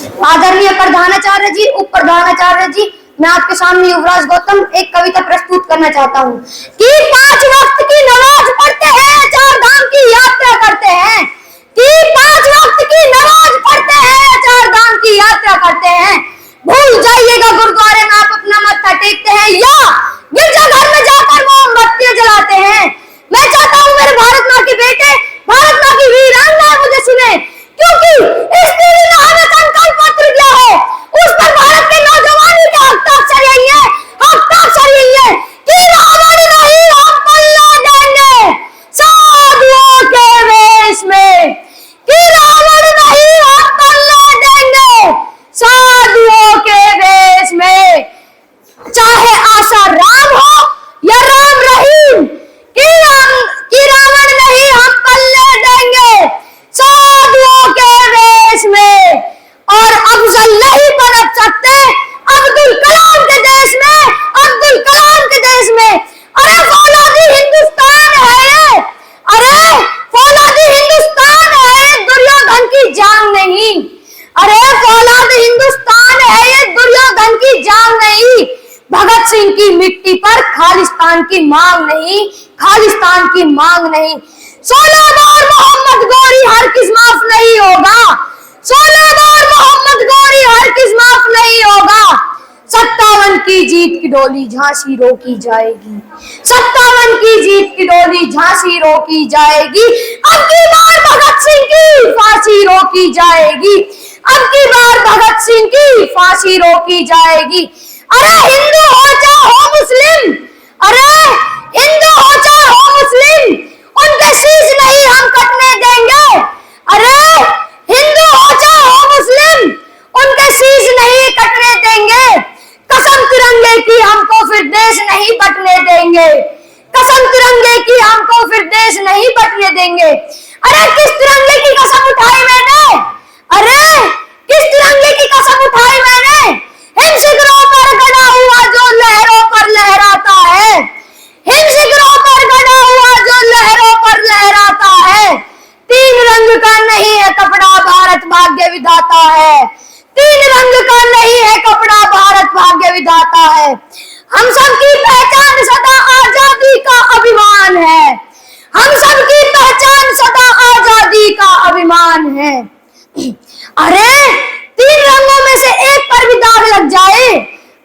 आदरणीय प्रधानाचार्य जी, उप प्रधानाचार्य जी, मैं आपके सामने युवराज गौतम एक कविता प्रस्तुत करना चाहता हूँ कि 5 वक्त की नमाज पढ़ते हैं, 4 धाम की यात्रा करते हैं। कि 5 वक्त की नमाज पढ़ते हैं, 4 धाम की यात्रा करते हैं। भूल जाइएगा गुरुद्वारे में आप अपना मत्था टेकते हैं या गिरजाघर में जाकर मोमबत्तियां जलाते हैं। मैं चाहता हूँ मेरे भारत माँ के बेटे, भारत माँ की वीरांगनाएं मुझे सुने, क्योंकि इस पीढ़ी ने हमें संकल्प पत्र दिया है, उस पर भारत के नौजवानी के हस्ताक्षर यही है, हस्ताक्षर यही है कि रावण नहीं हम पल्ले देंगे साधुओं के वेश में, कि रावण नहीं हम पल्ले देंगे साधुओं के वेश में। चाहे आशा राम हो या राम रहीम, कि रावण नहीं हम पल्ले देंगे साधुओं के वेश में। और अफजल नहीं पनप सकते अब्दुल कलाम के देश में, अब्दुल कलाम के देश में। अरे फौलादी हिंदुस्तान है ये, अरे फौलादी हिंदुस्तान है ये, दुर्योधन की जांग नहीं। अरे फौलादी हिंदुस्तान है ये, दुर्योधन की जांग नहीं। भगत सिंह की मिट्टी पर खालिस्तान की मांग नहीं, खालिस्तान की मांग नहीं। 16 बार मोहम्मद गोरी हर किस माफ नहीं होगा, 16 बार मोहम्मद गोरी हर किस माफ नहीं होगा। 57 की जीत की डोली झांसी रोकी जाएगी, 57 की जीत की डोली झांसी रोकी जाएगी। अब की बार भगत सिंह की फांसी रोकी जाएगी, अब की बार भगत सिंह की फांसी रोकी जाएगी। अरे हिंदू हो चाहे हो मुस्लिम, अरे हिंदू हो चाहे हो मुस्लिम, उनके शीश नहीं हम कटने देंगे। अरे हिंदू हो चाहे हो मुस्लिम, उनके शीश नहीं कटने देंगे। कसम तिरंगे की हमको फिर देश नहीं बटने देंगे, कसम तिरंगे की हमको फिर देश नहीं बटने देंगे। अरे किस तिरंगे की कसम उठाई मैंने, अरे किस तिरंगे की कसम उठाई मैंने। हिम शिखरों पर गड़ा हुआ जो लहरों पर लहराता है, हिम शिखरों पर गड़ा हुआ जो लहरों पर लहराता है। 3 रंग का नहीं है कपड़ा भारत भाग्य विधाता है, 3 रंग का नहीं है कपड़ा भारत भाग्य विधाता है। हम सबकी पहचान सदा आजादी का अभिमान है, हम सबकी पहचान सदा आजादी का अभिमान है। अरे 3 रंगों में से एक पर भी दाग लग जाए,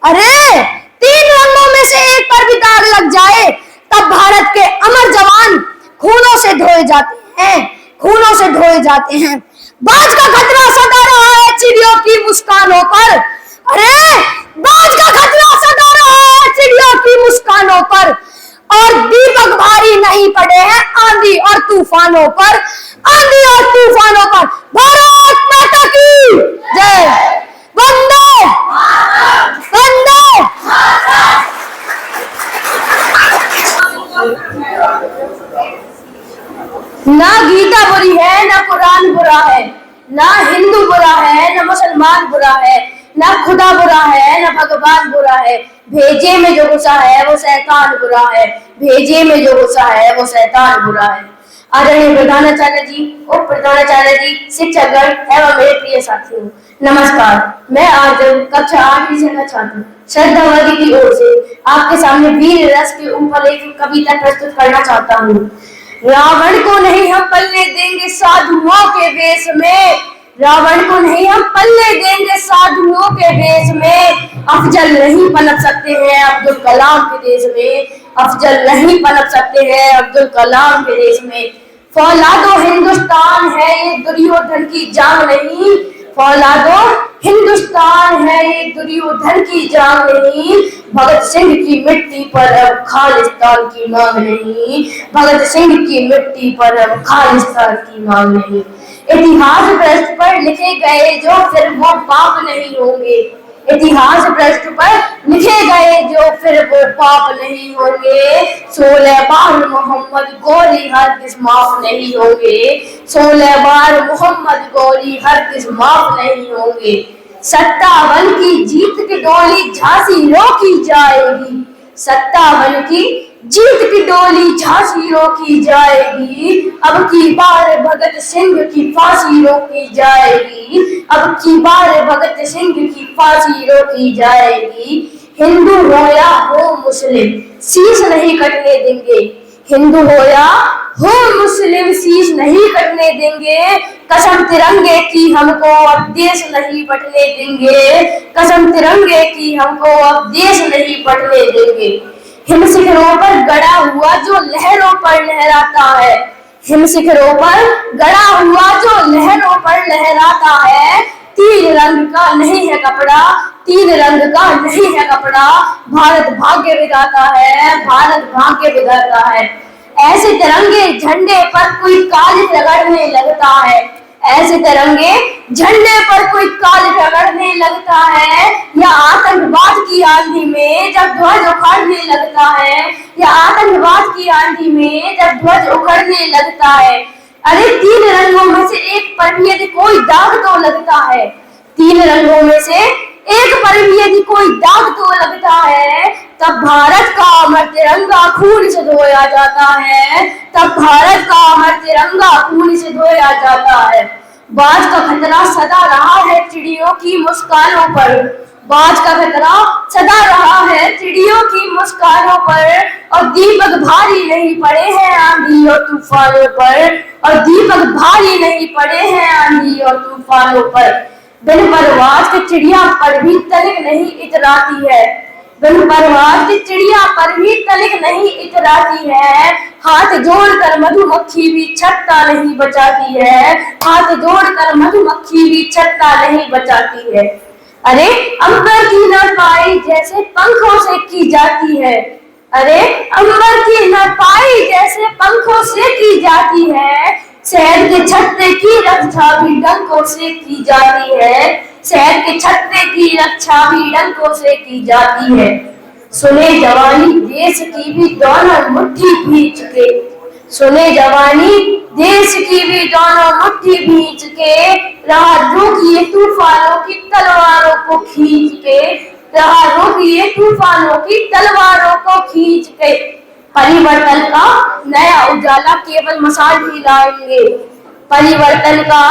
अरे 3 रंगों में से एक पर भी दाग लग जाए, तब भारत के अमर जवान खूनों से धोए जाते हैं, खूनों से धोए जाते हैं। बाज का खतरा सदा रहा है चिड़ियों की मुस्कानों पर, अरे बाज का खतरा सदा रहा है चिड़ियों की मुस्कानों पर। और दीपक भारी नहीं पड़े हैं आंधी और तूफानों पर, आंधी और तूफानों पर। भारत माता की जय, वंदे वंदे। ना गीता बुरी है, ना कुरान बुरा है, ना हिंदू बुरा है, ना मुसलमान बुरा है, ना खुदा बुरा है, ना भगवान बुरा है। भेजे में जो घुसा है वो शैतान बुरा है, भेजे में जो घुसा है वो शैतान बुरा है। आदरणीय प्रधानाचार्य जी, उप प्रधानाचार्य जी, शिक्षकगण एवं मेरे प्रिय साथियों, नमस्कार। मैं आज कक्षा 8वीं से छात्र श्रद्धा वर्ग की ओर से आपके सामने वीर रस के ऊपर एक कविता प्रस्तुत करना चाहता हूँ। रावण को नहीं हम पल्ले देंगे साधुओं के वेश में, रावण को नहीं हम पल्ले देंगे साधुओं के वेश में। अफजल नहीं पनप सकते हैं अब्दुल कलाम के देश में, अफजल नहीं पनप सकते हैं अब्दुल कलाम के देश में। फौलादो हिंदुस्तान है ये, दुर्योधन की जांग नहीं, फौलादो हिंदुस्तान है ये, दुर्योधन की जांग नहीं। भगत सिंह की मिट्टी पर अब खालिस्तान की मांग नहीं, भगत सिंह की मिट्टी पर अब खालिस्तान की मांग नहीं। इतिहास पृष्ठ पर लिखे गए जो फिर वो पाप नहीं होंगे, इतिहास पृष्ठ पर लिखे गए जो फिर वो पाप नहीं होंगे। 16 बार मोहम्मद गोरी हर किस माफ नहीं होंगे, 16 बार मोहम्मद गोरी हर किस माफ नहीं होंगे। 57 की जीत की डोली झांसी रोकी जाएगी, 57 की जीत की डोली झांसी रोकी जाएगी, अब की बार भगत सिंह की फांसी रोकी जाएगी, अब की बार भगत सिंह की फांसी रोकी जाएगी। हिंदू हो या हो मुस्लिम शीश नहीं कटने देंगे, हिंदू हो या हो मुस्लिम शीश नहीं कटने देंगे, कसम तिरंगे की हमको अब देश नहीं बटने देंगे, कसम तिरंगे की हमको अब देश नहीं बटने देंगे। हिम शिखरों पर गड़ा हुआ जो लहरों पर लहराता है, हिम शिखरों पर गड़ा हुआ जो लहरों पर लहराता है, तीन रंग का नहीं है कपड़ा, तीन रंग का नहीं है कपड़ा, भारत भाग्य विधाता है, भारत भाग्य विधाता है। ऐसे तिरंगे झंडे पर कोई कालिख रगड़ने लगता है, ऐसे तिरंगे झंडे पर कोई कालिख रगड़ने लगता है, या आतंकवाद की आंधी में जब ध्वज उखड़ने लगता है, या आतंकवाद की आंधी में जब ध्वज उखड़ने लगता है। अरे तीन रंगों में से एक पर भी यदि कोई दाग तो लगता है, तीन रंगों में से एक पर भी यदि कोई दाग तो लगता है, तब भारत का अमर तिरंगा खून से धोया जाता है, तब भारत का अमर तिरंगा खून से धोया जाता है। बाज का खतरा सदा रहा है चिड़ियों की मुस्कानों पर, बाज का खतरा सदा रहा है चिड़ियों की मुस्कानों पर, और दीपक भारी नहीं पड़े हैं आंधी और तूफानों पर, और दीपक भारी नहीं पड़े हैं आंधी और तूफानों पर। बिन परवाज के चिड़िया पर भी तनिक नहीं इतराती है, बिन परवाज की चिड़िया पर भी तनिक नहीं इतराती है, हाथ जोड़कर मधुमक्खी भी छत्ता नहीं बचाती है, हाथ जोड़कर मधुमक्खी भी छत्ता नहीं बचाती है। अरे अंबर की नरपाई जैसे पंखों से की जाती है, अरे अंबर की नरपाई जैसे पंखों से की जाती है, शहर के छत्ते की रक्षा भी डंकों से की जाती है, शहर के छत्ते की रक्षा भी डंकों से की जाती है। सुने जवानी देश की भी दोनों मुट्ठी भींच के, सुने जवानी देश की भी दोनों मुट्ठी भींच के, राह रोकिए तूफानों की तलवारों को खींच के, राह रोकिए तूफानों की तलवारों को खींच के। परिवर्तन का नया उजाला केवल मशाल ही लाएंगे, परिवर्तन का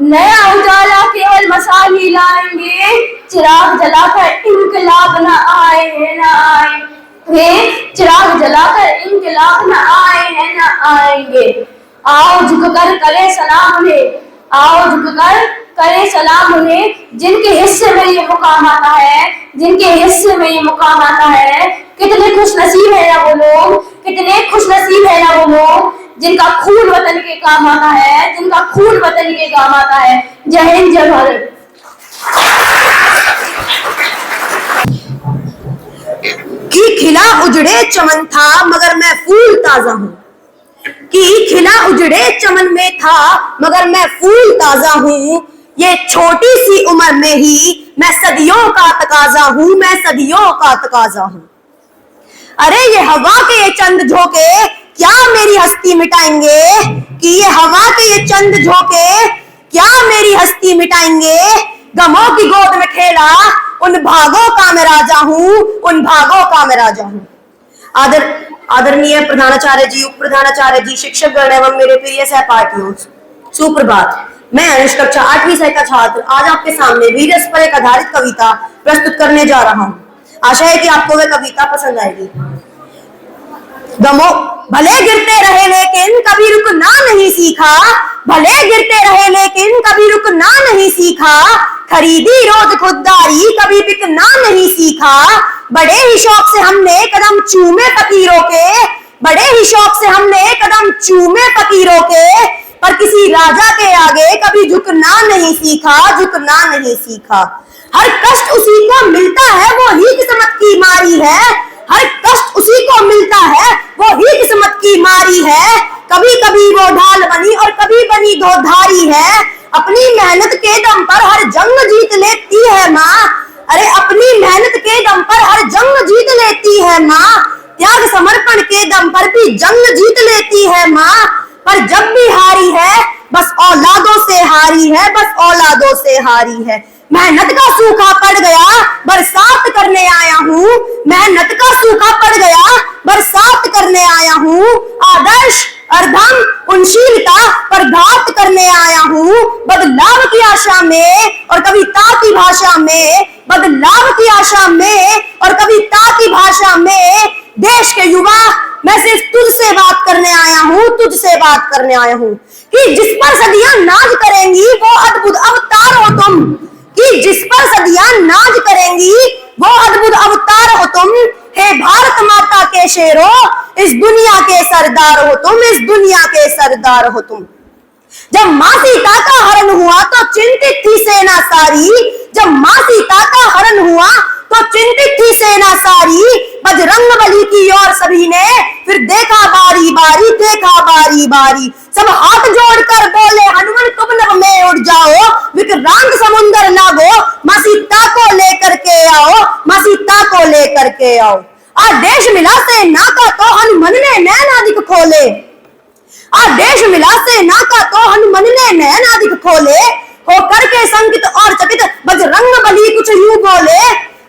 नया उजाला केवल मशाल ही लाएंगे, चिराग जलाकर इंकलाब न आए है न आए, चिराग जलाकर इंकलाब न आए है न आएंगे। आओ झुककर करें सलाम उन्हें, आओ झुककर करें सलाम उन्हें, जिनके हिस्से में ये मुकाम आता है, जिनके हिस्से में ये मुकाम आता है। कितने खुश नसीब है ना वो लोग, कितने खुश नसीब है ना वो लोग, जिनका खून वतन के काम आता है, जिनका खून वतन के काम आता है। जय हिंद जय भारत। कि खिला उजड़े चमन था मगर मैं फूल ताजा हूँ, कि खिला उजड़े चमन में था मगर मैं फूल ताजा हूँ, ये छोटी सी उम्र में ही मैं सदियों का तकाजा हूँ, मैं सदियों का तकाजा हूँ। अरे ये हवा के ये चंद झोंके क्या मेरी हस्ती मिटाएंगे, कि ये हवा के ये चंद झोंके क्या मेरी हस्ती मिटाएंगे, गमों की गोद में खेला उन भागों का मैं राजा हूँ, उन भागों का मैं राजा हूँ। आदरणीय प्रधानाचार्य जी, उप प्रधानाचार्य जी, शिक्षक गण एवं मेरे प्रिय सहपाठियों, सुप्रभात। मैं अनुष कक्षा 8वीं से का छात्र आज आपके सामने वीर रस पर एक आधारित कविता प्रस्तुत करने जा रहा हूँ। आशा है कि आपको वह कविता पसंद आएगी। गमो भले गिरते रहे लेकिन कभी रुकना नहीं सीखा, भले गिरते रहे लेकिन कभी रुकना नहीं सीखा, खरीदी रोज खुददारी कभी बिकना नहीं सीखा, बड़े ही शौक से हमने कदम चूमे फकीरों के, बड़े ही शौक से हमने कदम चूमे फकीरों के, पर किसी राजा के आगे कभी झुकना नहीं सीखा, झुकना नहीं सीखा। हर कष्ट उसी को मिलता है वो ही किस्मत की मारी है, हर कष्ट उसी को मिलता है वो ही किस्मत की मारी है, कभी कभी वो ढाल बनी और कभी बनी धोधारी है, अपनी मेहनत के दम पर हर जंग जीत लेती है माँ, अरे अपनी मेहनत के दम पर हर जंग जीत लेती है माँ, त्याग समर्पण के दम पर भी जंग जीत लेती है माँ, पर जब भी हारी है बस औलादों से हारी है, बस औलादों से हारी है, मेहनत का सूखा पड़ गया बरसात करने आया हूँ, मेहनत का सूखा पड़ गया बरसात करने आया हूँ, आदर्श अर्धम उनशीलता पर घात करने आया हूँ, बदलाव की आशा में और कविता की भाषा में, बदलाव की आशा में और कविता की भाषा में, देश के युवा मैं सिर्फ तुझसे बात करने आया हूँ, तुझसे बात करने आया हूँ कि जिस पर सदियां नाज करेंगी वो अद्भुत अवतार हो तुम, कि जिस पर सदियां नाज करेंगी वो अद्भुत अवतार हो तुम, हे भारत माता के शेरों इस दुनिया के सरदार हो तुम, इस दुनिया के सरदार हो तुम। जब मां सीता का हरण हुआ तो चिंतित थी सेना सारी, जब मां सीता का हरण हुआ तो चिंतित थी सेना सारी, बजरंग बली की ओर सभी ने फिर देखा बारी बारी, देखा बारी बारी, सब हाथ जोड़कर बोले हनुमान तुम नभ में उड़ जाओ, विक्रांत समुंदर नागो, मां सीता को लेकर के आओ, मां सीता को लेकर के आओ। आदेश मिला सेना का तो हनुमान ने नैन अधिक खोले, आदेश मिला सेना का तो हनुमान ने नैन अधिक खोले, होकर के संकित और चकित बजरंग बली कुछ यूं बोले,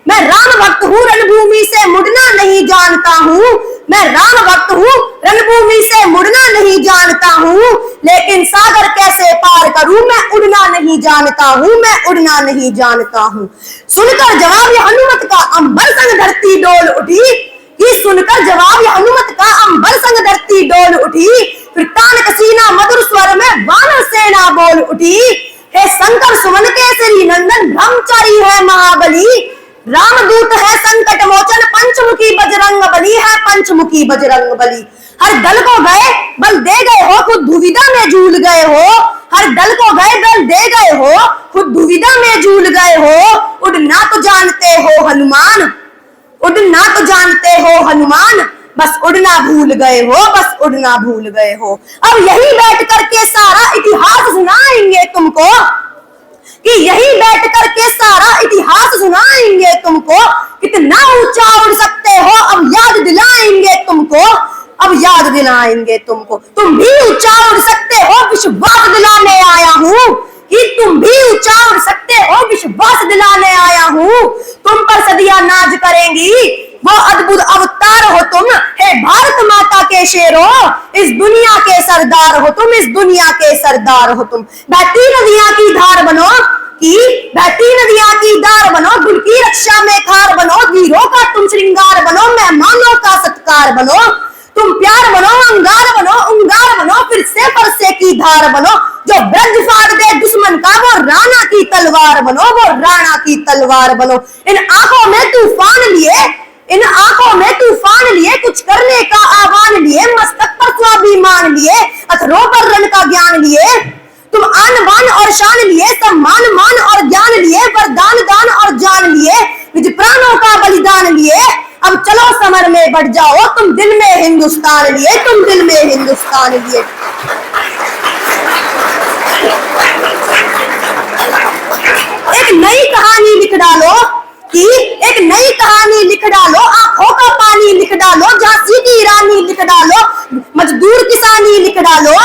मैं राम भक्त हूँ रणभूमि से मुड़ना नहीं जानता हूँ, मैं राम भक्त हूँ रणभूमि से मुड़ना नहीं जानता हूँ, लेकिन सागर कैसे पार करूं मैं उड़ना नहीं जानता हूँ, मैं उड़ना नहीं जानता हूँ। सुनकर जवाब हनुमत का अंबर संग धरती डोल उठी, कि सुनकर जवाब हनुमत का अंबर संग धरती डोल उठी, फिर तान कसीना मधुर स्वर में वानर सेना बोल उठी, हे शंकर सुमन केसरी नंदन ब्रह्मचारी है महाबली, रामदूत है संकट मोचन पंचमुखी बजरंग बली है, पंचमुखी बजरंग बली। हर दल को गए बल दे गए हो, खुद दुविधा में झूल गए हो, हर दल को गए बल दे गए हो, खुद दुविधा में झूल गए हो, उड़ना तो जानते हो हनुमान, उड़ना तो जानते हो हनुमान, बस उड़ना भूल गए हो, बस उड़ना भूल गए हो। अब यही बैठ करके सारा इतिहास सुनाएंगे तुमको, कि यही बैठ करके सारा इतिहास सुनाएंगे तुमको, कितना ऊंचा उड़ सकते हो अब याद दिलाएंगे तुमको, अब याद दिलाएंगे तुमको। तुम भी ऊंचा उड़ सकते हो विश्वास दिलाने आया हूँ, कि तुम भी ऊंचा उड़ सकते हो विश्वास दिलाने आया हूँ, तुम पर सदियां नाज करेंगी वो अद्भुत अवतार हो तुम, हे भारत माता के शेरों इस दुनिया के सरदार हो तुम, इस दुनिया के सरदार हो तुम। बहती नदियां की धार बनो, कि बहती नदियां की धार बनो, दिल की रक्षा में खार बनो, वीरों का तुम श्रृंगार बनो, मेहमानों का सत्कार बनो, तुम प्यार बनो अंगार बनो, अंगार बनो फिर से परसे की धार बनो, जो ब्रज फाड़ दे दुश्मन का वो राणा की तलवार बनो, वो राणा की तलवार बनो। इन आंखों में तूफान लिए, इन आंखों में तूफान लिए, कुछ करने का आह्वान लिए, मस्तक पर स्वाभिमान लिए, अथरों पर रण का ज्ञान लिए, तुम आन बान और शान लिए, सम्मान मान और ज्ञान लिए, वरदान दान और जान लिए, निज प्राणों का बलिदान लिए, अब चलो समर में बढ़ जाओ, तुम दिल में हिंदुस्तान लिए, तुम दिल में हिंदुस्तान लिए। एक नई कहानी लिख डालो, कि एक नई कहानी लिख डालो, आंखों का पानी लिख डालो, झांसी की रानी लिख डालो, मजदूर किसानी लिख डालो,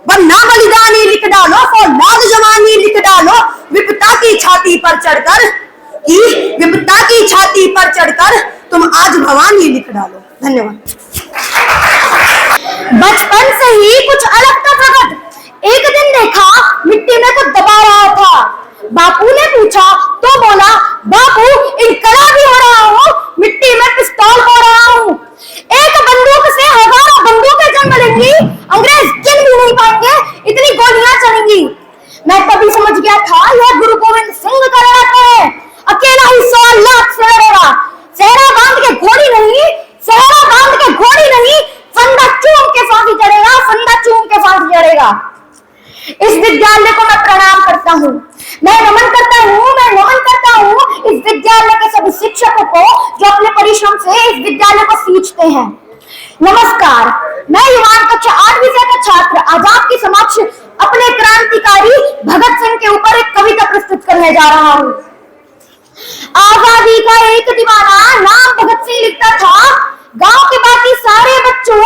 बन्ना बलिदानी लिख डालो, फौलाद जवानी लिख डालो, विपता की छाती पर चढ़कर, कि विपता की छाती पर चढ़कर तुम आज भवानी लिख डालो। धन्यवाद। बचपन से ही कुछ अलग था प्रगट, एक दिन देखा मिट्टी में कुछ दबा रहा था, बापू ने पूछा तो बोला बापू इनकलाबी हो रहा हूँ, मिट्टी में पिस्तौल हो रहा हूँ, एक बंदूक से हजारों बंदूकें जंग लेंगी, अंग्रेज गिन भी नहीं पाएंगे, इतनी गोलियां चलेंगी। मैं तभी समझ गया था यह गुरु गोविंद सिंह का लड़का है, अकेला ही 100 लाख सेहरेगा, सेहरा बांध के घोड़ी नहीं, सेहरा बांध के घोड़ी नहीं, फंदा चूम के फांसी चढ़ेगा, फंदा चूम के फांसी चढ़ेगा। इस विद्यालय को मैं प्रणाम करता हूँ, मैं नमन करता हूँ, मैं नमन करता हूँ इस विद्यालय के सभी शिक्षकों को जो अपने परिश्रम से इस विद्यालय को सींचते हैं। नमस्कार, मैं युवान कक्षा 8वीं का छात्र आज आपके समक्ष अपने क्रांतिकारी भगत सिंह के ऊपर एक कविता प्रस्तुत करने जा रहा हूँ। आजादी का एक दीवाना नाम भगत सिंह लिखता था, गांव के बाकी सारे बच्चों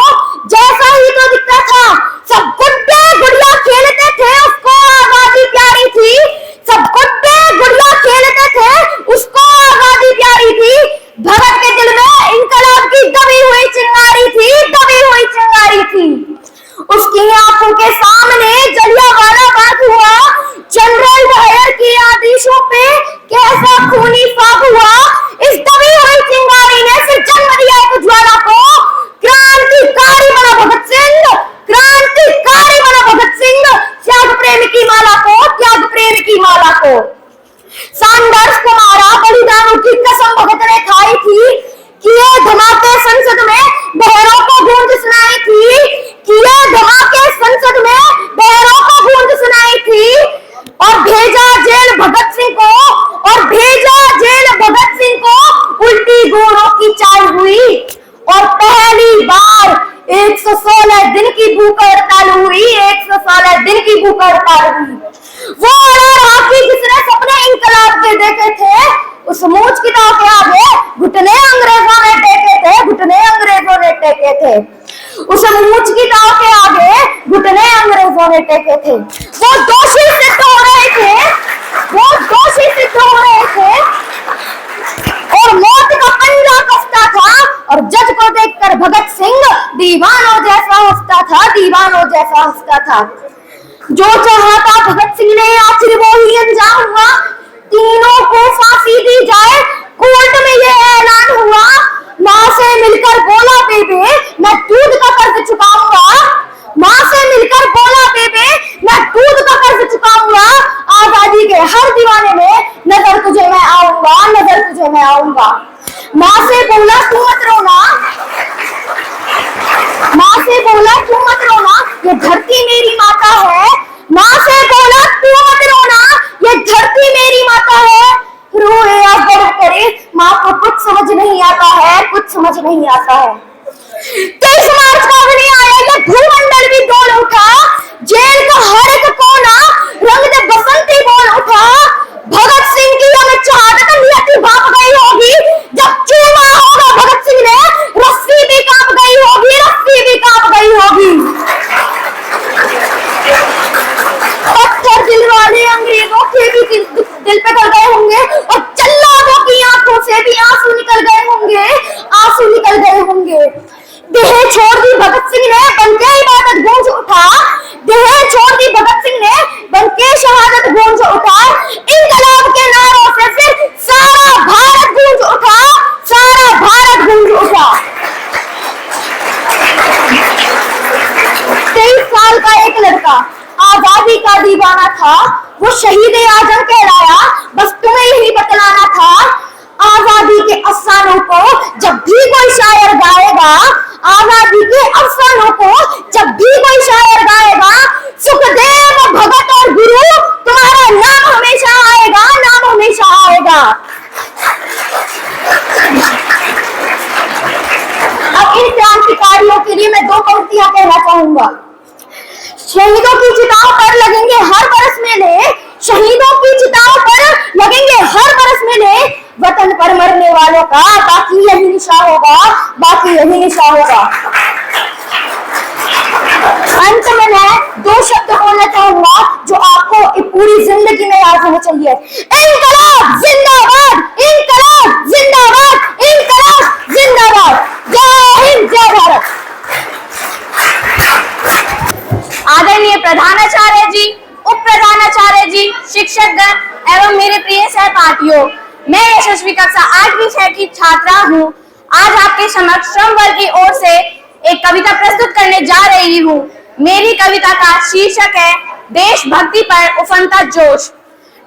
जैसा ही तो दिखता था, सब गुड्डे गुड़िया खेलते थे, उसको आजादी प्यारी थी, सब गुड्डे गुड़िया खेलते थे, उसको आजादी प्यारी थी। भगत के दिल में इंकलाब की दबी हुई चिंगारी थी, दबी हुई चिंगारी थी। उसकी आंखों के सामने जलियांवाला बाग हुआ, जनरल डायर की आदेशों पे कैसा खूनी फाग हुआ। इस दबी हुई चिंगारी ने फिर जन्म दिया एक ज्वाला को, क्रांतिकारी बना भगत सिंह, क्रांतिकारी बना भगत सिंह। त्याग प्रेम की माला को, त्याग प्रेम की माला को। सैंडर्स को मारा, बलिदानों की कसम भगत ने खाई थी। किए धमाके संसद में, बहरों को गूंज सुनाई थी। किए धमाके संसद में, बहरों को गूंज सुनाई थी। और भेजा जेल भगत सिंह को, और भेजा जेल भगत सिंह को। उल्टी गोरों की चाल हुई और पहली बार 116 दिन की भूख हड़ताल हुई, 116 दिन की भूख हड़ताल हुई। वो हाथी जिसने सपने इंकलाब के देखे थे, उस मूंछ की ताव के आगे घुटने अंग्रेजों ने टेके थे, घुटने अंग्रेजों ने टेके थे। उस मूंछ की ताव के आगे घुटने अंग्रेजों ने टेके थे। वो दोषी सिद्ध हो रहे थे, वो दोषी सिद्ध हो रहे थे और मौत का पंजा कसता था। और जज को देखकर भगत सिंह दीवानों जैसा हंसता था, दीवानों जैसा हंसता था। जो चाहा था भगत सिंह ने, आखिर वो ही अंजाम हुआ। तीनों को फांसी दी जाए, कोर्ट में ये ऐलान हुआ। माँ से मिलकर बोला बेबे, मैं दूध का कर्ज चुकाऊंगा। माँ से मिलकर बोला बेबे, मैं दूध का कर्ज चुकाऊंगा। आजादी के हर दीवाने में नजर तुझे मैं आऊंगा, नजर तुझे मैं आऊंगा। माँ से बोला तू मत रोना, माँ से बोला तू मत रोना, ये धरती मेरी माता है। माँ से बोला तू मत रोना, ये धरती मेरी माता है। रोए या गर्व करे, माँ को कुछ समझ नहीं आता है, कुछ समझ नहीं आता है। 23 मार्च को भी नहीं आया, ये भूमंडल भी डोल उठा। जेल का हर एक कोना रंग दे बसंती बोल उठा। भगत सिंह की हमें शहादत नियति भाप गई होगी। जब चूमा होगा भगत सिंह ने, रस्सी भी कांप गई होगी, रस्सी भी कांप गई होगी। पत्थर दिल वाले अंग्रेजों के भी दिल पे गड़ गए होंगे और जल्लादों की आंखों से भी आंसू निकल गए होंगे, आंसू निकल गए होंगे। देह छोड़ दी भगत सिंह ने, बनके इबादत गूंज उठा। देह छोड़ दी भगत सिंह ने, बनके शहादत गूंज उठा। इंकलाब के नारों से फिर सारा भारत गूंज उठा, सारा भारत गूंज उठा। 23 साल का एक लड़का आजादी का दीवाना था, वो शहीद आजम कहलाया। बस तुम्हें यही बतलाना था, आजादी के अफसानों को जब भी कोई शायर गाएगा, आजादी के अफसानों को जब भी कोई शायर गाएगा, सुखदेव भगत और गुरु तुम्हारा नाम हमेशा आएगा, नाम हमेशा आएगा। अब इन क्रांतिकारियों के लिए मैं 2 पंक्तियां कहना चाहूंगा। शहीदों की चिताओं पर लगेंगे हर बरस मेले, शहीदों की चिताओं पर लगेंगे हर बरस मेले। वतन पर मरने वालों का बाकी यही निशा होगा, बाकी यही निशा होगा। अंत में मैं 2 शब्द बोलना चाहूंगा जो आपको पूरी जिंदगी में याद होना चाहिए। इंकलाब जिंदाबाद, इंकलाब जिंदाबाद, इंकलाब जिंदाबाद। जय हिंद, जय भारत। आदरणीय प्रधानाचार्य जी, उप प्रधानाचार्य जी, शिक्षकगण एवं मेरे प्रिय सहपाठियों, मैं यशस्वी कक्षा 8वीं 6 की छात्रा हूँ। आज आपके समक्ष श्रम वर्ग की ओर से एक कविता प्रस्तुत करने जा रही हूँ। मेरी कविता का शीर्षक है देशभक्ति पर उफनता जोश।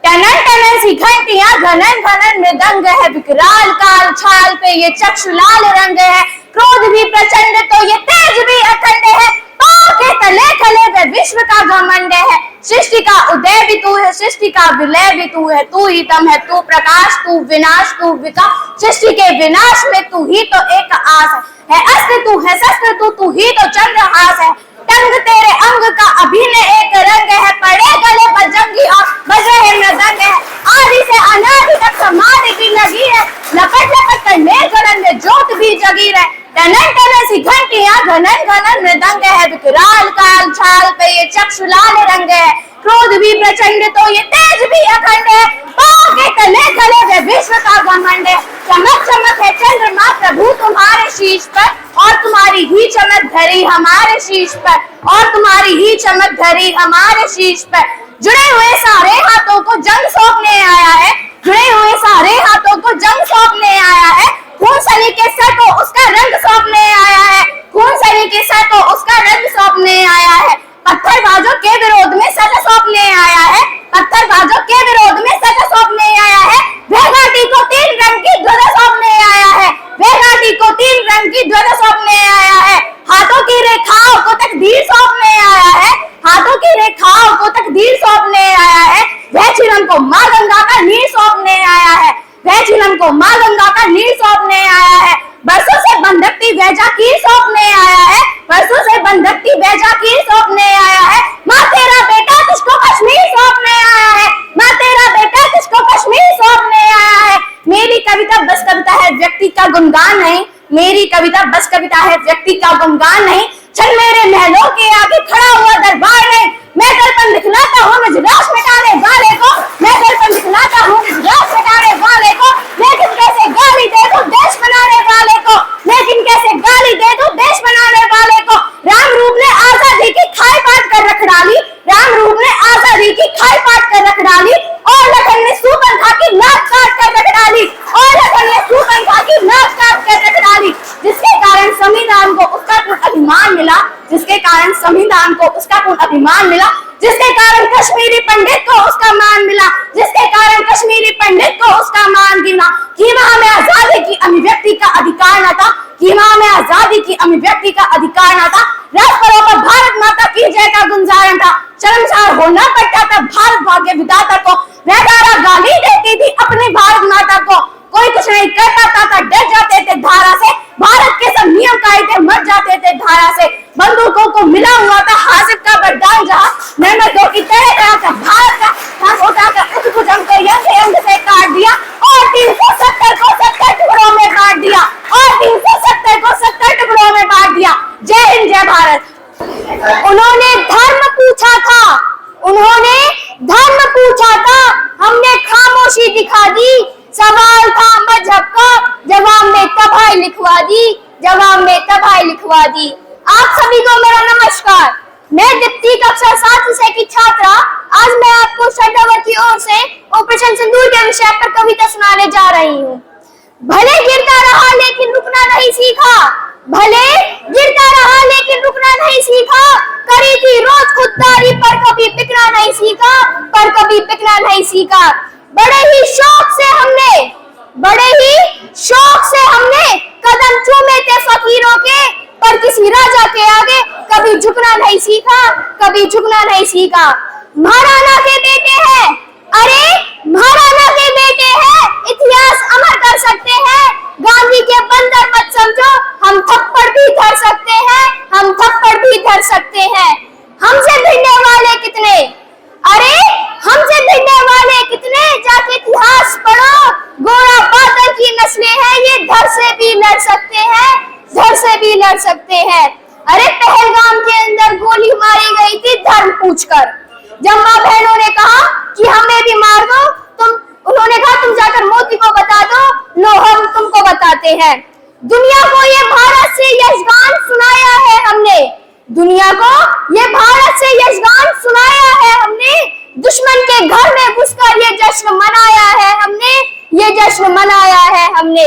टनन टनन सी घंटियां, घनन घनन मृदंग है, विकराल काल छाल पे ये चक्षुलाल रंग है। क्रोध भी प्रचंड तो ये तेज भी अखंड है, पांव के तले खले वे विश्व का घमंड है। सृष्टि का उदय भी तू है, सृष्टि का विलय भी तू है, तू ही तम है, तू प्रकाश, तू विनाश, तू विकास। सृष्टि के विनाश में तू ही तो एक आस है, अस्त्र तू है, शस्त्र तू ही तो चंद्रहास है। टंग तेरे अंग का अभिनय एक रंग है, पड़े गले पर जंगी और बज रहे मृदंग है। आदि से अनादि तक समाधि की लगी है, लपट लपट कर निर्जलन में ज्योत भी जगी रहे। टनन टनन सी घंटियां, घनन घनन मृदंग है, विकराल काल छाल पे ये चक्षुलाल रंग है। क्रोध भी प्रचंड तो ये तेज भी अखंड है। पाँव के तले तले वे विश्व का घमंड है। चमक चमक है चंद्रमा प्रभु तुम्हारे शीश पर, और तुम्हारी ही चमक धरी हमारे शीश पर, और तुम्हारी ही चमक धरी हमारे शीश पर। जुड़े हुए सारे हाथों को जंग सौंपने आया है, जुड़े हुए सारे हाथों को जंग सौंपने आया है। खून सनी के सर को उसका रंग सौंपने आया है, खून सनी के सर को उसका रंग सौंपने आया है। पत्थरबाजों के विरोध में सजा सौंपने आया है, पत्थरबाजों के विरोध में सजा सौंपने आया है। वह घाटी को 3 रंग की ध्वजा सौंपने आया है, वह घाटी को 3 रंग की ध्वजा सौंपने आया है। हाथों की रेखाओं को तकदीर सौंपने आया है, हाथों की रेखाओं को तकदीर सौंपने आया है। वह चिलम को मां गंगा का नीर सौंपने आया है, वह चिलम को मां गंगा का नीर सौंपने आया है। बरसों से बंधकती वह जाकीर सौंपने आया है, बरसों से बंधकती वह जाकीर सौंपने आया है। माँ तेरा बेटा तुझको कश्मीर सौंपने आया है, माँ तेरा बेटा तुझको कश्मीर सौंपने आया है। मेरी कविता बस कविता है, व्यक्ति का गुणगान नहीं, मेरी कविता बस कविता है, व्यक्ति का गुणगान नहीं। चल मेरे महलों के आगे खड़ा हुआ दरबार नहीं, मैं दर्पण दिखलाता हूँ निजराश मिटाने वाले को, मैं दर्पण दिखलाता हूँ निजराश मिटाने वाले को। लेकिन कैसे गाली दे दूं देश बनाने वाले को, लेकिन कैसे गाली दे दूं देश बनाने वाले को। राम रूप ने आजादी की खाई पाट कर रख डाली, राम रूप ने आजादी की खाई पाट कर रख डाली, और लखन ने सूर्पनखा की नाक काट कर रख डाली, और लखन ने सूर्पनखा की नाक काट कर रख डाली। जिसके कारण संविधान को उसका पूर्ण अभिमान मिला, जिसके कारण संविधान को उसका पूर्ण अभिमान मिला, जिसके कारण कश्मीरी पंडित को उसका मान मिला, जिसके कारण कश्मीरी पंडित को उसका मान मिला। कि वहां में आजादी की अभिव्यक्ति का अधिकार न था, कि वहां में आजादी की अभिव्यक्ति का अधिकार न था। राजपथों पर भारत माता की जय का गुंजारण था, शर्मसार होना पड़ता था भारत भाग्य विधाता को। वह धारा गाली देती थी अपनी भारत माता को, कोई कुछ नहीं कर पाता था, डर जाते थे धारा से। भारत के सब नियम कायदे मर जाते थे धारा से। बंदूकों को मिला हुआ था हासिफ का वरदान, जहां नर्मदों की तरह का भारत का हाथ उठाकर उस भुजंग को यंग से काट दिया, और 370 को 70 टुकड़ों में बांट दिया, और 370 को 70 टुकड़ों में बांट दिया। जय हिंद जय भारत। उन्होंने धर्म पूछा था, उन्होंने धर्म पूछा था, हमने खामोशी दिखा दी। सवाल था मजहब का, जवाब में तबाही लिखवा दी, जवाब में तबाही लिखवा दी। आप सभी को मेरा नमस्कार। मैं दीप्ति कक्षा 7 विषय की छात्रा आज मैं आपको श्रद्धावर की ओर से ऑपरेशन सिंदूर के विषय पर कविता सुनाने जा रही हूँ। भले गिरता रहा लेकिन रुकना नहीं सीखा, भले गिरता रहा लेकिन रुकना नहीं सीखा। करी थी रोज खुददारी पर कभी बिकना नहीं सीखा, पर कभी बिकना नहीं सीखा। बड़े ही शौक से हमने, बड़े ही शौक से हमने कदम चूमे थे फकीरों के, पर किसी राजा के आगे कभी झुकना नहीं सीखा, कभी झुकना नहीं सीखा। महाराणा के बेटे हैं, अरे महाराणा के बेटे हैं, इतिहास अमर कर सकते हैं। गांधी के बंदर मत समझो, हम थप्पड़ भी धर सकते हैं, हम थप्पड़ भी धर सकते हैं। हमसे भिड़ने वाले कितने, अरे हमसे भिड़ने वाले कितने, जाके इतिहास पढ़ो। गोरा बादल की नस्लें हैं ये, धर से भी लड़ सकते हैं, धर से भी लड़ सकते हैं। अरे पहलगाम के अंदर गोली मारी गई थी धर्म पूछकर, जब माँ बहनों ने कहा कि हमें भी मार दो, उन्होंने कहा तुम जाकर मोदी को बता दो, लो हम तुमको बताते हैं। दुनिया को ये भारत से यशगान सुनाया है हमने, दुनिया को ये भारत से यशगान सुनाया है हमने। दुश्मन के घर में घुसकर ये जश्न मनाया है हमने, ये जश्न मनाया है हमने।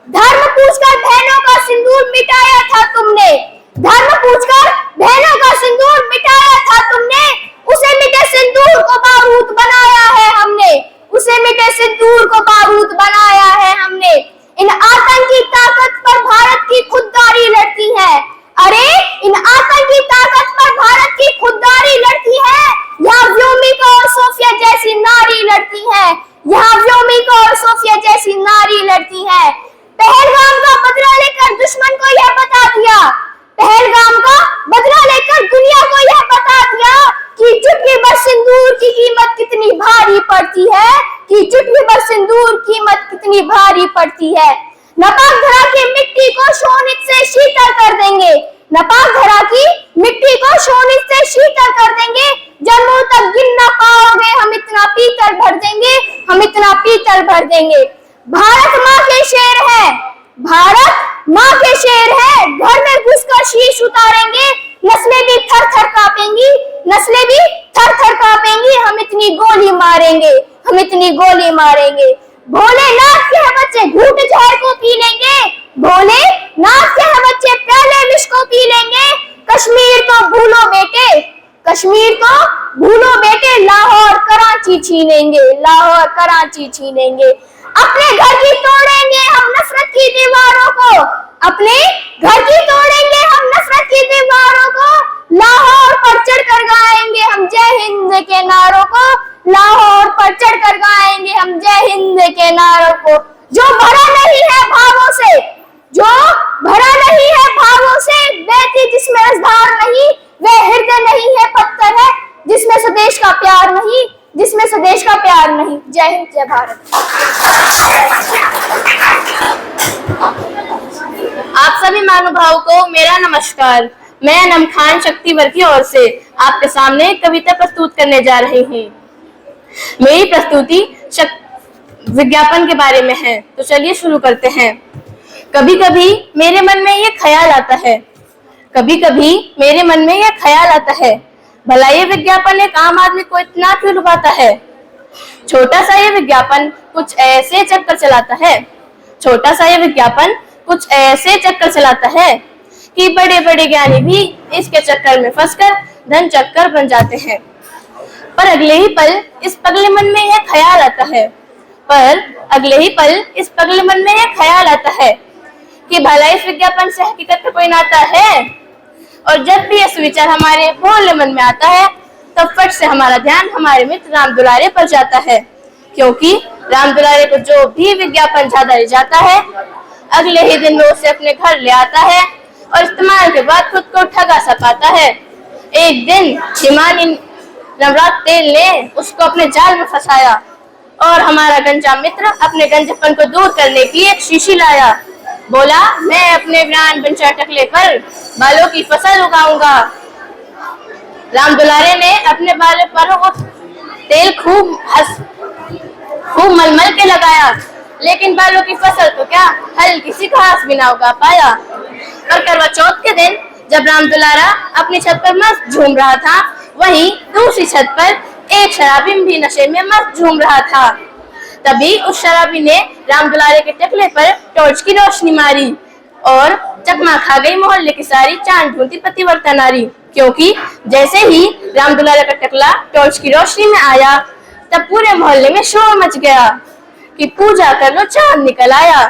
धर्म पूछकर बहनों का सिंदूर मिटाया था तुमने, धर्म पूछकर बहनों का सिंदूर मिटाया था तुमने। उसे मिटे सिंदूर को बारूद बनाया है हमने, उसे मिटे सिंदूर को बारूद बनाया है हमने। इन आतंकी ताकत पर भारत की खुददारी लड़ती है, अरे इन आतंकी ताकत पर भारत की खुददारी लड़ती है। यहाँ व्योमिका और सोफिया जैसी नारी लड़ती है, यहाँ व्योमिका और सोफिया जैसी नारी लड़ती है। पहलगाम का बदला लेकर दुश्मन को यह बता दिया, पहलगाम का बदला लेकर दुनिया को यह बता दिया कि चुटकी भर सिंदूर की कीमत कितनी भारी पड़ती है, कि चुटकी भर सिंदूर कीमत कितनी भारी पड़ती है। नमक धरा के मिट्टी को शोणित से शीतल कर देंगे, नापाक धरा की मिट्टी को शोणित से शीतल कर देंगे। जन्मों तक गिन ना पाओगे, हम इतना पीतल भर देंगे, हम इतना पीतल भर देंगे। भारत माँ के शेर है, भारत माँ के शेर है, घर में घुसकर शीश उतारेंगे, नस्लें भी थर थर कांपेंगी, नस्लें भी थर थर कांपेंगी, हम इतनी गोली मारेंगे, हम इतनी गोली मारेंगे। भोलेनाथ के बच्चे घूंट जहर को पी लेंगे, भोलेनाथ के बच्चे पहले विष को पी लेंगे। कश्मीर तो भूलो बेटे, कश्मीर तो भूलो बेटे, लाहौर कराची छीनेंगे, लाहौर कराची छीनेंगे। अपने घर की तोड़ेंगे हम नफरत की दीवारों को, अपने घर की तोड़ेंगे हम नफरत की दीवारों को। लाहौर पर चढ़कर गाएंगे हम जय हिंद के नारों को, लाहौर पर चढ़कर गाएंगे हम जय हिंद के नारों को। जो भरा नहीं है भावों से, जो भरा नहीं है भावों से, बहती जिसमें रसधार नहीं, वह हृदय नहीं है पत्थर है, जिसमें स्वदेश का प्यार नहीं, जिसमें स्वदेश का प्यार नहीं। जय हिंद, जय भारत। आप सभी महानुभावों को मेरा नमस्कार। मैं अनम खान शक्तिवर की ओर से आपके सामने कविता प्रस्तुत करने जा रही हूँ। मेरी प्रस्तुति विज्ञापन के बारे में है, तो चलिए शुरू करते हैं। कभी कभी मेरे मन में ये ख्याल आता है, कभी कभी मेरे मन में ये ख्याल आता है, भला ये विज्ञापन एक आम आदमी को इतना क्यों लुभाता है। छोटा सा ये विज्ञापन कुछ ऐसे चक्कर चलाता है, छोटा सा ये विज्ञापन कुछ ऐसे चक्कर चलाता है कि बड़े बड़े ज्ञानी भी इसके चक्कर में फंसकर धन चक्कर बन जाते हैं। पर अगले ही पल इस पगले मन में यह ख्याल आता है, पर अगले ही पल इस पगले मन में यह ख्याल आता है कि भला इस विज्ञापन से हकीकत का कोई नाता है। और जब भी यह सुविचार हमारे भोले मन में आता है, तब फट से हमारा ध्यान हमारे मित्र राम दुलारे पर जाता है, क्योंकि राम दुलारे को जो भी विज्ञापन ज्यादा ले जाता है, अगले ही दिन वो उसे अपने घर ले आता है और इस्तेमाल के बाद खुद को ठगा सा पाता है। एक दिन हिमानी नवरात तेल ने उसको अपने जाल में फंसाया और हमारा गंजा मित्र अपने गंजेपन को दूर करने की एक शीशी लाया। बोला, मैं अपने वीरान बंचा टकले पर बालों की फसल उगाऊंगा। राम दुलारे ने अपने बालों पर तेल खूब मलमल के लगाया, लेकिन बालों की फसल तो क्या हल्की सी घास भी ना उगा पाया। और करवा चौथ के दिन जब राम दुलारा अपनी छत पर मस्त झूम रहा था, वहीं दूसरी छत पर एक शराबी भी नशे में मस्त झूम रहा था। तभी उस शराबी ने राम दुलारे के टकले पर टॉर्च की रोशनी मारी और चकमा खा गई मोहल्ले की सारी चांद ढूंढती पतिव्रता नारी, क्योंकि जैसे ही राम दुलारे का टकला टॉर्च की रोशनी में आया, तब पूरे मोहल्ले में शोर मच गया कि पूजा कर लो, चांद निकल आया।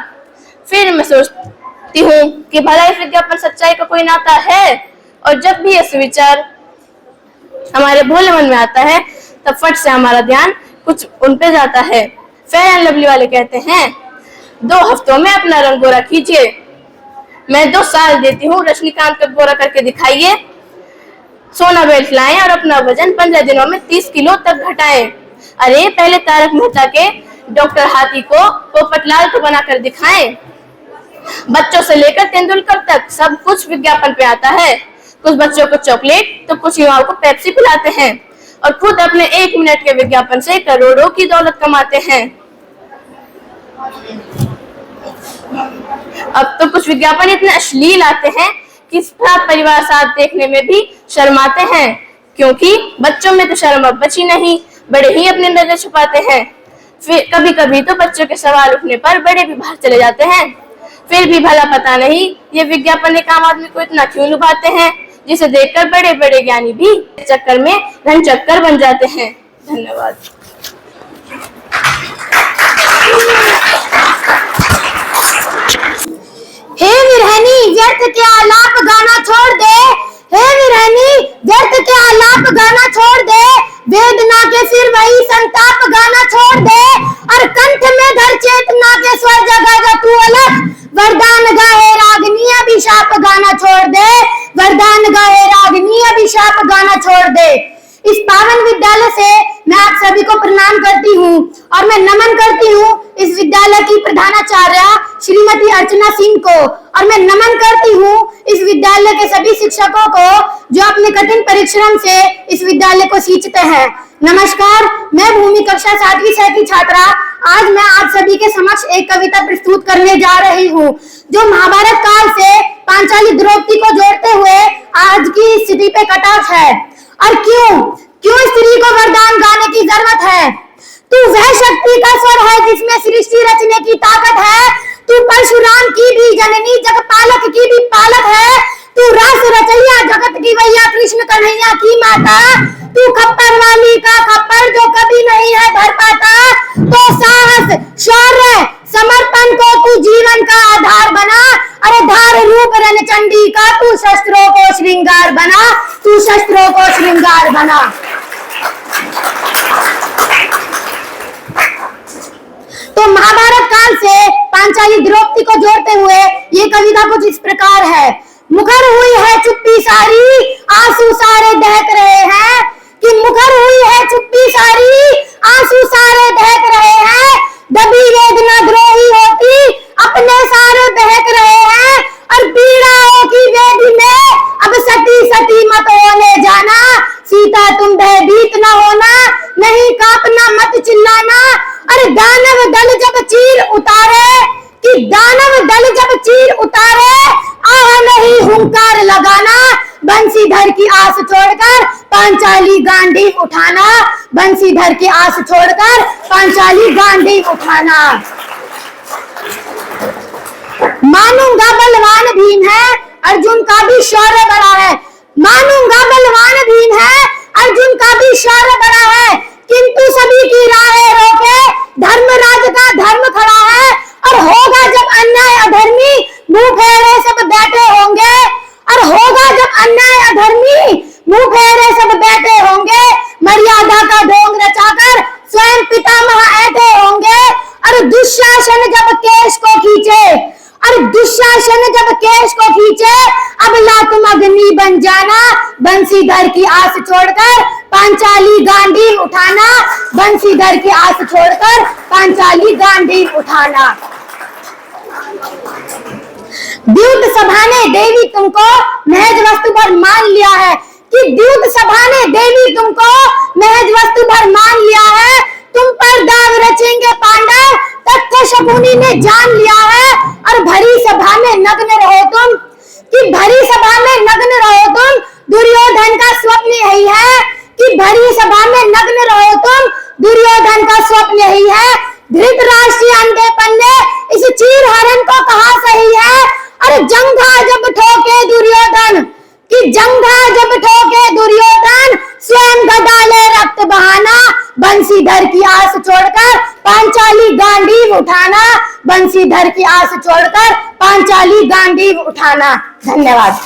फिर मैं सोचती हूँ कि भला इस विज्ञापन सच्चाई का कोई नाता है। और जब भी यह सुविचार हमारे भोले मन में आता है, तब फट से हमारा ध्यान कुछ उन पे जाता है। फेयर एंड लवली वाले कहते हैं, 2 हफ्तों में अपना रंग गोरा कीजिए। मैं 2 साल देती हूँ, रजनीकांत का गोरा करके दिखाइए। सोना बेल्ट लाएं और अपना वजन 15 दिनों में 30 किलो तक घटाएं। अरे पहले तारक मेहता के डॉक्टर हाथी को पोपटलाल को बनाकर दिखाएं। बच्चों से लेकर तेंदुलकर तक सब कुछ विज्ञापन पे आता है। कुछ बच्चों को चॉकलेट तो कुछ युवाओं को पेप्सी पिलाते हैं और खुद अपने 1 मिनट के विज्ञापन से करोड़ों की दौलत कमाते हैं। अब तो कुछ विज्ञापन इतने अश्लील आते हैं कि साथ परिवार साथ देखने में भी शर्माते हैं, क्योंकि बच्चों में तो शर्म अब बची नहीं, बड़े ही अपनी नजर छुपाते हैं। फिर कभी कभी तो बच्चों के सवाल उठने पर बड़े भी बाहर चले जाते हैं। फिर भी भला पता नहीं ये विज्ञापन एक आम आदमी को इतना क्यों लुभाते हैं, जिसे देखकर बड़े बड़े ज्ञानी भी चक्कर में धन चक्कर बन जाते हैं। धन्यवाद। हे विरहनी व्यर्थ के आलाप गाना छोड़ दे, हे विरहनी व्यर्थ के आलाप गाना छोड़ दे, वेदना के फिर वही संताप गाना छोड़ दे, और कंठ में धर चेतना के स्वर जगा तू अलग, वरदान गाए रागनी अभिशाप गाना छोड़ दे, वरदान गाए रागनी अभिशाप गाना छोड़ दे। इस पावन विद्यालय से मैं आप सभी को प्रणाम करती हूँ और मैं नमन करती हूँ इस विद्यालय की प्रधानाचार्य श्रीमती अर्चना सिंह को, और मैं नमन करती हूँ इस विद्यालय के सभी शिक्षकों को जो अपने कठिन परिश्रम से इस विद्यालय को सींचते हैं। नमस्कार, मैं भूमि कक्षा 7वीं छह की छात्रा आज मैं आप सभी के समक्ष एक कविता प्रस्तुत करने जा रही हूँ जो महाभारत काल से पांचाली द्रौपदी को जोड़ते हुए आज की स्थिति पे कटाक्ष है। और क्यों स्त्री को वरदान गाने की जरूरत है? तू वह शक्ति का स्वर है जिसमें सृष्टि रचने की ताकत है। तू परशुराम की भी जननी, जगपालक की भी पालक है। तू रस रचैया, जगत की वैया, कृष्ण कन्हैया की माता। तू खप्पर वाली का खप्पर जो कभी नहीं है भर पाता। तो साहस, शौर्य, समर्पण को तू जीवन का आधार बना। अरे धार रूप रणचंडी का तू शस्त्रों को श्रृंगार बना। तू शस्त्रों को श्रृंगार बना। तो महाभारत काल से पांचाली द्रौपदी को जोड़ते हुए ये कविता कुछ इस प्रकार है। मुखर हुई है चुप्पी सारी, आंसू सारे दहक रहे हैं। कि मुखर हुई है चुप्पी सारी, आंसू सारे दहक रहे हैं। दबी वेदना द्रोही होती, अपने सारे बहक रहे हैं। और पीड़ाओं की वेदी में अब सती सती मत होने जाना। सीता तुम भयभीत न होना, नहीं कांपना मत चिल्लाना। अरे दानव दल जब चीर उतारे, कि दानव दल जब चीर उतारे, आह नहीं हुंकार लगाना। बंसीधर की आस छोड़कर पांचाली गांडीव उठाना। बंसीधर की आस छोड़कर पांचाली गांडीव उठाना। मानूंगा बलवान भीम है, अर्जुन का भी शौर्य बड़ा है। मानूंगा बलवान भीम है, अर्जुन का भी शौर्य बड़ा है। किंतु सभी की राहें रोके धर्मराज का धर्म खड़ा है। और होगा जब अन्याय अधर्मी, मुंह फेरे सब बैठे होंगे। और होगा जब अन्याय अधर्मी, मुंह फेरे सब बैठे होंगे। मर्यादा का ढोंग रचाकर स्वयं पितामह ऐठे होंगे। और दुशासन जब केश को खींचे, और दुशासन जब केश को खींचे, अब ला तुम अग्नि बन जाना। बंसीधर की आस छोड़कर पांचाली गांडीव उठाना। बंसीधर की आस छोड़कर पांचाली गांडीव उठाना। द्यूत सभा ने देवी तुमको महज वस्तु भर मान लिया है। कि द्यूत सभा ने देवी तुमको महज वस्तु भर मान लिया है। तुम पर दाव रचेंगे पांडव, तथ्य शकुनी ने जान लिया है। और भरी सभा में नग्न रहो तुम, कि भरी सभा में नग्न रहो तुम, दुर्योधन का स्वप्न यही है। कि भरी सभा में नग्न रहो तुम, दुर्योधन का स्वप्न यही है। धृतराष्ट्र अंधेपन ने इस चीर हरण को कहा सही है। और जंघा जब ठोके दुर्योधन, कि जंघा जब ठोके दुर्योधन, स्वयं गदा ले रक्त बहाना। बंसीधर की आस छोड़कर पांचाली गांडीव उठाना। बंसीधर की आस छोड़कर पांचाली गांडीव उठाना। धन्यवाद।